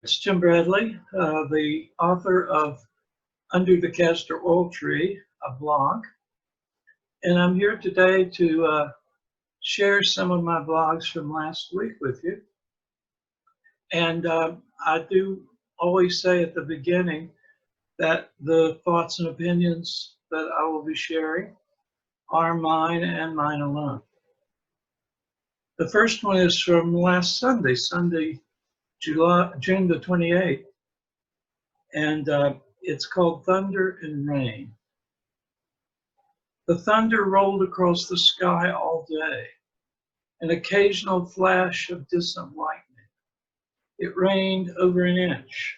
It's Jim Bradley, the author of Under the Castor Oil Tree, a blog. And I'm here today to share some of my blogs from last week with you. And I do always say at the beginning that the thoughts and opinions that I will be sharing are mine and mine alone. The first one is from last Sunday, June the 28th. And it's called Thunder and Rain. The thunder rolled across the sky all day, an occasional flash of distant lightning. It rained over an inch,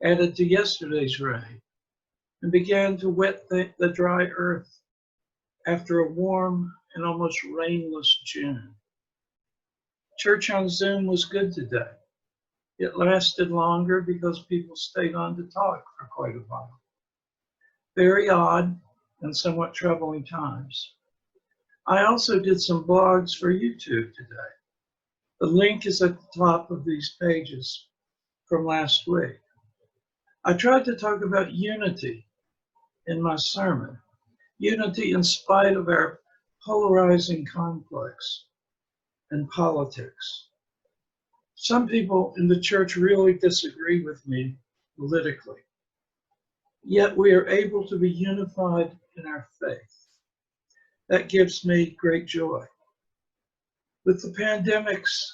added to yesterday's rain, and began to wet the dry earth after a warm and almost rainless June. Church on Zoom was good today. It lasted longer because people stayed on to talk for quite a while. Very odd and somewhat troubling times. I also did some blogs for YouTube today. The link is at the top of these pages from last week. I tried to talk about unity in my sermon, unity in spite of our polarizing conflicts and politics. Some people in the church really disagree with me politically, yet we are able to be unified in our faith. That gives me great joy. With the pandemics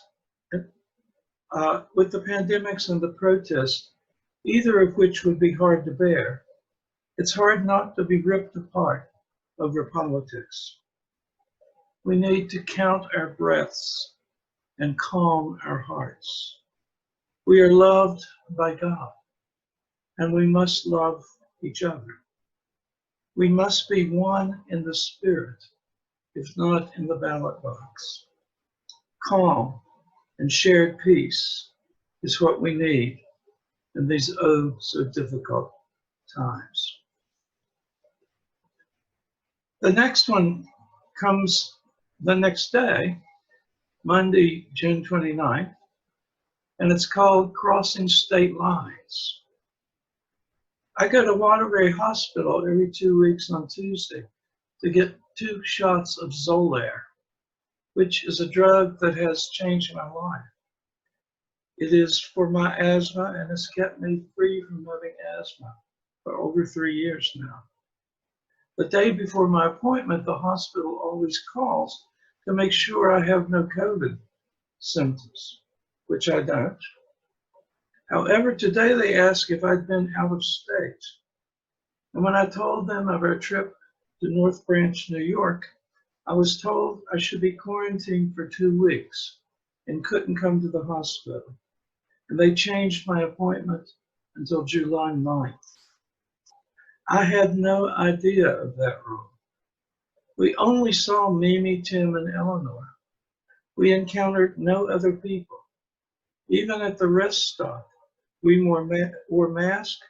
and the protests, either of which would be hard to bear, it's hard not to be ripped apart over politics. We need to count our breaths and calm our hearts. We are loved by God, and we must love each other. We must be one in the spirit, if not in the ballot box. Calm and shared peace is what we need in these oh so difficult times. The next one comes the next day, Monday, June 29th, and it's called Crossing State Lines. I go to Waterbury Hospital every 2 weeks on Tuesday to get 2 shots of Xolair, which is a drug that has changed my life. It is for my asthma and has kept me free from having asthma for over 3 years now. The day before my appointment, the hospital always calls to make sure I have no COVID symptoms, which I don't. However, today they asked if I'd been out of state. And when I told them of our trip to North Branch, New York, I was told I should be quarantined for 2 weeks and couldn't come to the hospital. And they changed my appointment until July 9th. I had no idea of that rule. We only saw Mimi, Tim, and Eleanor. We encountered no other people. Even at the rest stop, we wore masks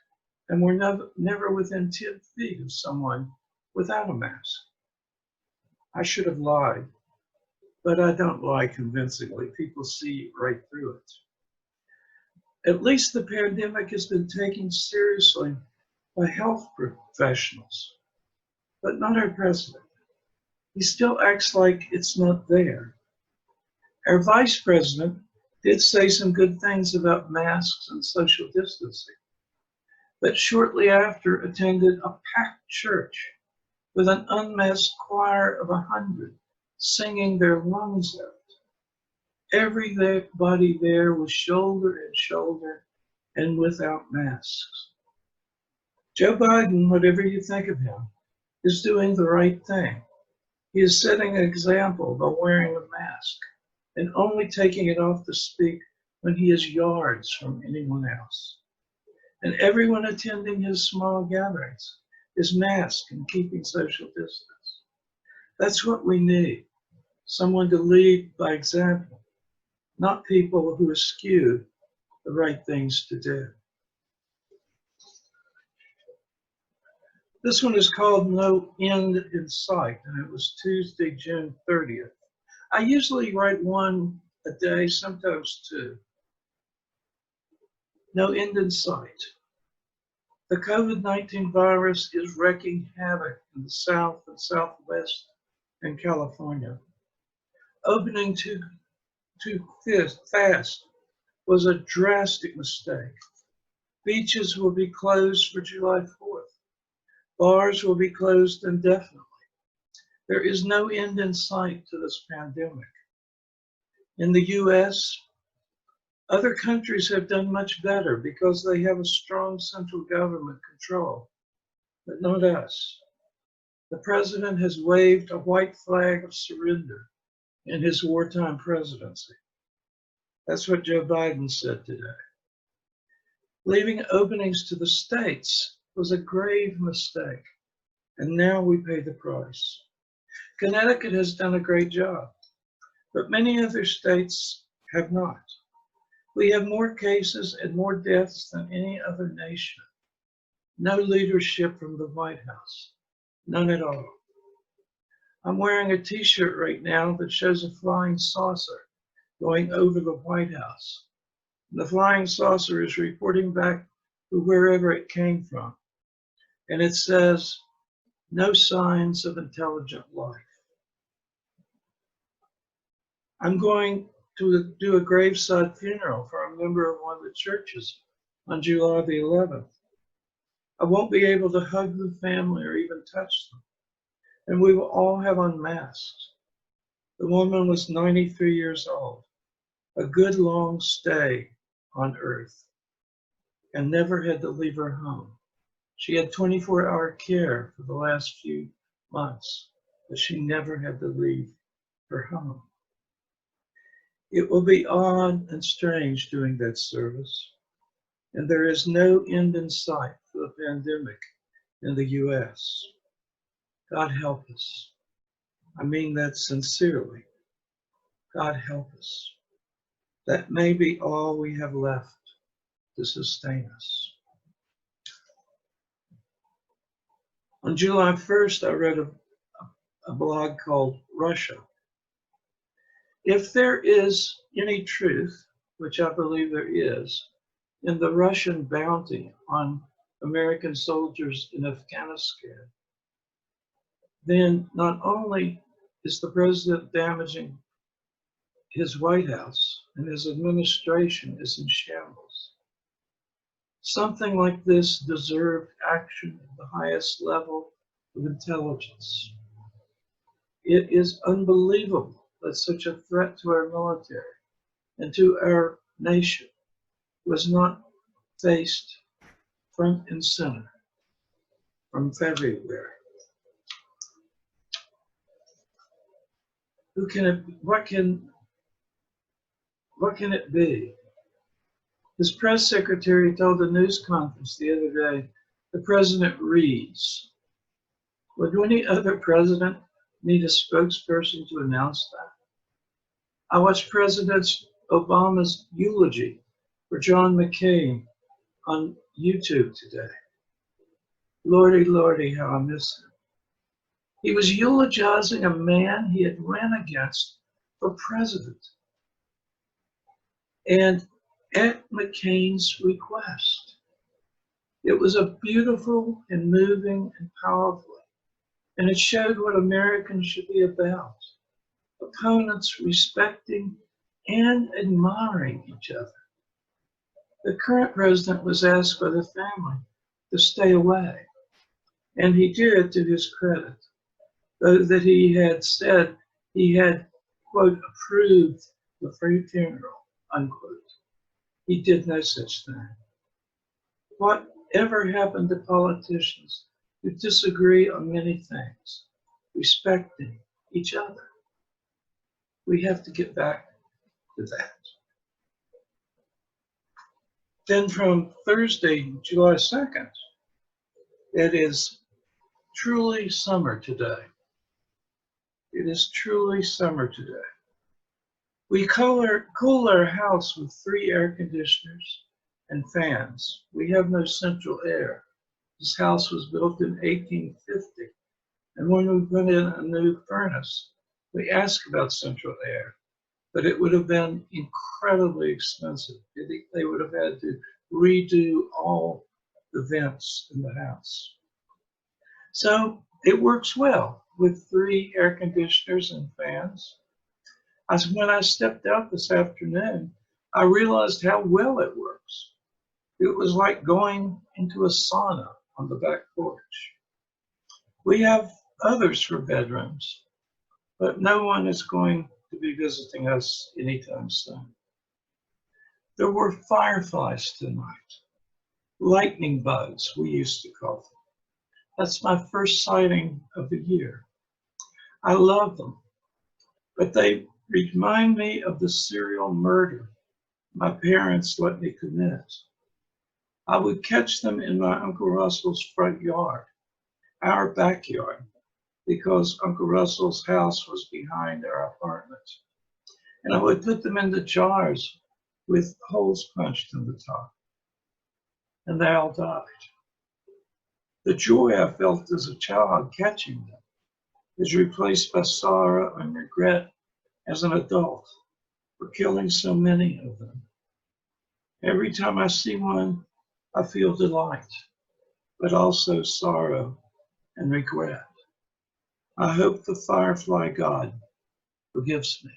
and were never within 10 feet of someone without a mask. I should have lied, but I don't lie convincingly. People see right through it. At least the pandemic has been taken seriously by health professionals, but not our president. He still acts like it's not there. Our vice president did say some good things about masks and social distancing, but shortly after attended a packed church with an unmasked choir of 100 singing their lungs out. Everybody there was shoulder to shoulder and without masks. Joe Biden, whatever you think of him, is doing the right thing. He is setting an example by wearing a mask and only taking it off to speak when he is yards from anyone else. And everyone attending his small gatherings is masked and keeping social distance. That's what we need, someone to lead by example, not people who eschew the right things to do. This one is called No End in Sight, and it was Tuesday, June 30th. I usually write one a day, sometimes 2. no end in sight. The COVID-19 virus is wreaking havoc in the South and Southwest and California. Opening too fast was a drastic mistake. Beaches will be closed for July 4th. Bars will be closed indefinitely. There is no end in sight to this pandemic. In the US, other countries have done much better because they have a strong central government control, but not us. The president has waved a white flag of surrender in his wartime presidency. That's what Joe Biden said today. Leaving openings to the states was a grave mistake, and now we pay the price. Connecticut has done a great job, but many other states have not. We have more cases and more deaths than any other nation. No leadership from the White House, none at all. I'm wearing a t-shirt right now that shows a flying saucer going over the White House. The flying saucer is reporting back to wherever it came from. And it says, no signs of intelligent life. I'm going to do a graveside funeral for a member of one of the churches on July the 11th. I won't be able to hug the family or even touch them. And we will all have on masks. The woman was 93 years old, a good long stay on earth, and never had to leave her home. She had 24-hour care for the last few months, but she never had to leave her home. It will be odd and strange doing that service, and there is no end in sight for the pandemic in the US. God help us. I mean that sincerely. God help us. That may be all we have left to sustain us. On July 1st, I wrote a blog called Russia. If there is any truth, which I believe there is, in the Russian bounty on American soldiers in Afghanistan, then not only is the president damaging his White House and his administration is in shambles. Something like this deserved action at the highest level of intelligence. It is unbelievable that such a threat to our military and to our nation was not faced front and center from February. What can it be? His press secretary told a news conference the other day, the president reads. Would any other president need a spokesperson to announce that? I watched President Obama's eulogy for John McCain on YouTube today. Lordy, lordy, how I miss him. He was eulogizing a man he had ran against for president. And at McCain's request. It was a beautiful and moving and powerful, and it showed what Americans should be about. Opponents respecting and admiring each other. The current president was asked by the family to stay away, and he did, to his credit, though that he had said he had, quote, approved the free funeral, unquote. He did no such thing. Whatever happened to politicians who disagree on many things, respecting each other? We have to get back to that. Then from Thursday, July 2nd, it is truly summer today. It is truly summer today. We cool our house with 3 air conditioners and fans. We have no central air. This house was built in 1850. And when we put in a new furnace, we asked about central air, but it would have been incredibly expensive. They would have had to redo all the vents in the house. So it works well with 3 air conditioners and fans. When I stepped out this afternoon, I realized how well it works. It was like going into a sauna on the back porch. We have others for bedrooms, but no one is going to be visiting us anytime soon. There were fireflies tonight, lightning bugs, we used to call them. That's my first sighting of the year. I love them, but they remind me of the serial murder my parents let me commit. I would catch them in my Uncle Russell's front yard, our backyard, because Uncle Russell's house was behind our apartment. And I would put them into jars with holes punched in the top. And they all died. The joy I felt as a child catching them is replaced by sorrow and regret as an adult for killing so many of them. Every time I see one, I feel delight, but also sorrow and regret. I hope the firefly God forgives me.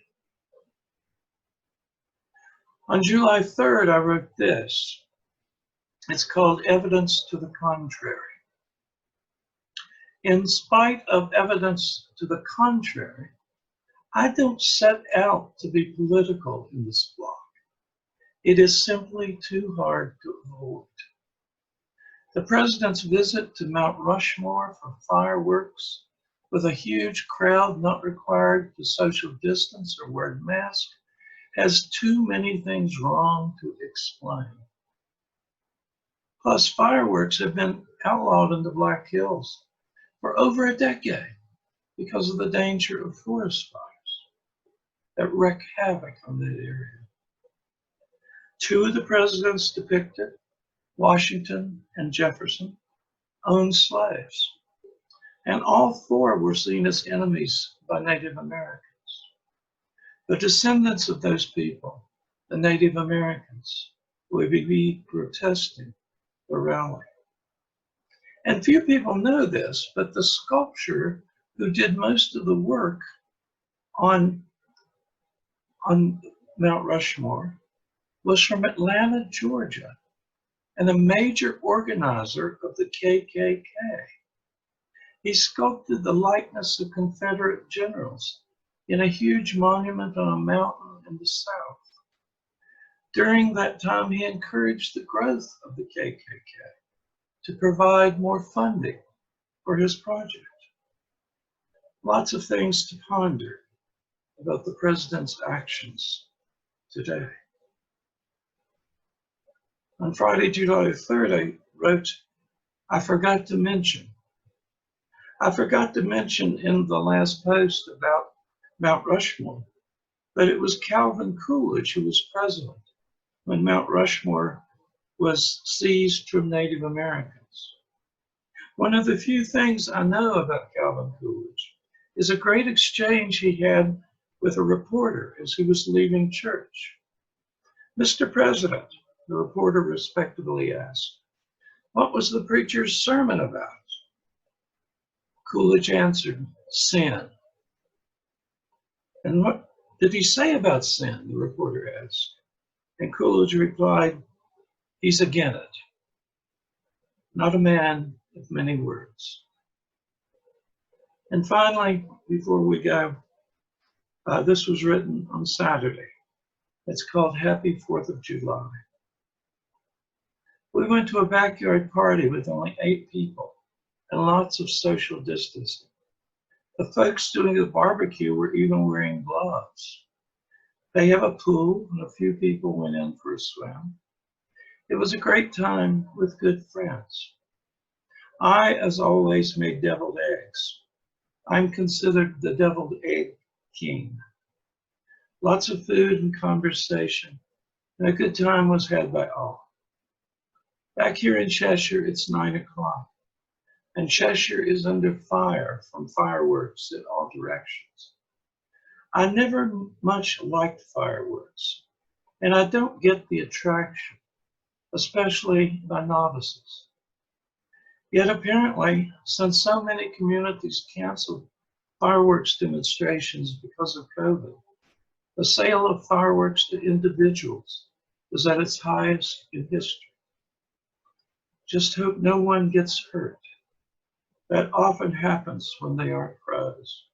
On July 3rd, I wrote this. It's called Evidence to the Contrary. In spite of evidence to the contrary, I don't set out to be political in this blog. It is simply too hard to avoid. The president's visit to Mount Rushmore for fireworks with a huge crowd not required to social distance or wear a mask has too many things wrong to explain. Plus, fireworks have been outlawed in the Black Hills for over a decade because of the danger of forest fires that wreak havoc on that area. 2 of the presidents depicted, Washington and Jefferson, owned slaves, and all 4 were seen as enemies by Native Americans. The descendants of those people, the Native Americans, will be protesting the rally. And few people know this, but the sculptor who did most of the work on Mount Rushmore was from Atlanta, Georgia, and a major organizer of the KKK. He sculpted the likeness of Confederate generals in a huge monument on a mountain in the South. During that time, he encouraged the growth of the KKK to provide more funding for his project. Lots of things to ponder about the president's actions today. On Friday, July 3rd, I wrote, I forgot to mention in the last post about Mount Rushmore, but it was Calvin Coolidge who was president when Mount Rushmore was seized from Native Americans. One of the few things I know about Calvin Coolidge is a great exchange he had with a reporter as he was leaving church. Mr. President, the reporter respectfully asked, what was the preacher's sermon about? Coolidge answered, sin. And what did he say about sin? The reporter asked. And Coolidge replied, he's again it. Not a man of many words. And finally, before we go, this was written on Saturday. It's called Happy 4th of July. We went to a backyard party with only 8 people and lots of social distancing. The folks doing the barbecue were even wearing gloves. They have a pool and a few people went in for a swim. It was a great time with good friends. I, as always, made deviled eggs. I'm considered the deviled egg king. Lots of food and conversation, and a good time was had by all. Back here in Cheshire, it's 9 o'clock, and Cheshire is under fire from fireworks in all directions. I never much liked fireworks, and I don't get the attraction. especially by novices. Yet apparently, since so many communities canceled fireworks demonstrations because of COVID, the sale of fireworks to individuals is at its highest in history. Just hope no one gets hurt. That often happens when they aren't pros.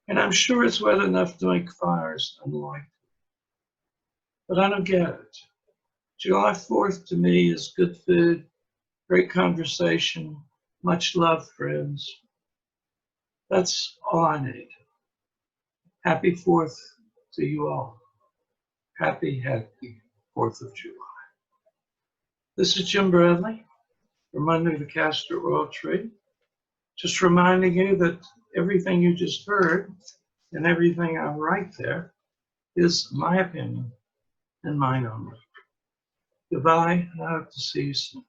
And I'm sure it's wet enough to make fires unlikely. But I don't get it. July 4th to me is good food, great conversation, much love, friends. That's all I need. Happy 4th to you all. Happy 4th of July. This is Jim Bradley from under the Castro Oil Tree. Just reminding you that everything you just heard and everything I write there is my opinion and mine only. Goodbye, and I hope to see you soon.